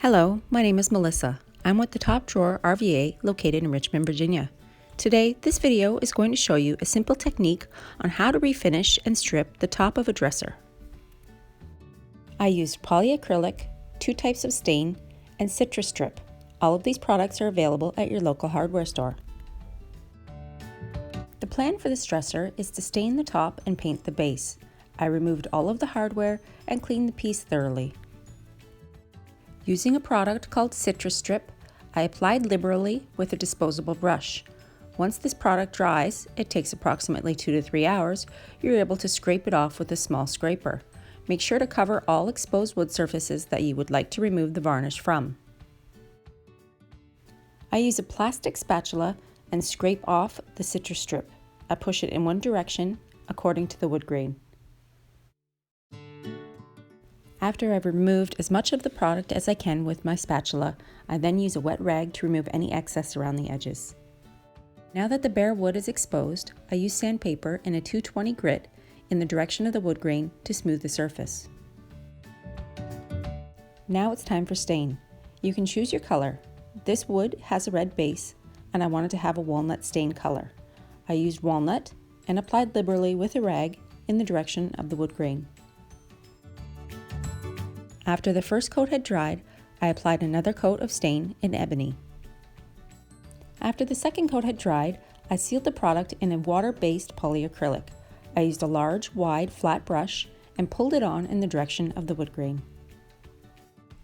Hello, my name is Melissa. I'm with the Top Drawer RVA located in Richmond, Virginia. Today, this video is going to show you a simple technique on how to refinish and strip the top of a dresser. I used polyacrylic, 2 types of stain, and citrus strip. All of these products are available at your local hardware store. The plan for this dresser is to stain the top and paint the base. I removed all of the hardware and cleaned the piece thoroughly. Using a product called Citrus Strip, I applied liberally with a disposable brush. Once this product dries, it takes approximately 2 to 3 hours, you're able to scrape it off with a small scraper. Make sure to cover all exposed wood surfaces that you would like to remove the varnish from. I use a plastic spatula and scrape off the citrus strip. I push it in one direction according to the wood grain. After I've removed as much of the product as I can with my spatula, I then use a wet rag to remove any excess around the edges. Now that the bare wood is exposed, I use sandpaper in a 220 grit in the direction of the wood grain to smooth the surface. Now it's time for stain. You can choose your color. This wood has a red base, and I wanted to have a walnut stain color. I used walnut and applied liberally with a rag in the direction of the wood grain. After the first coat had dried, I applied another coat of stain in ebony. After the second coat had dried, I sealed the product in a water-based polyacrylic. I used a large, wide, flat brush and pulled it on in the direction of the wood grain.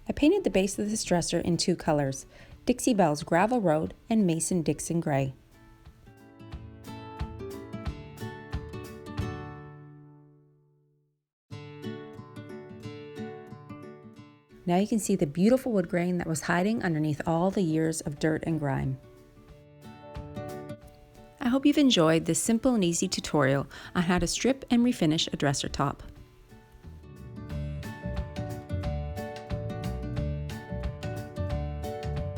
I painted the base of this dresser in 2 colors, Dixie Belle's Gravel Road and Mason-Dixon Gray. Now you can see the beautiful wood grain that was hiding underneath all the years of dirt and grime. I hope you've enjoyed this simple and easy tutorial on how to strip and refinish a dresser top.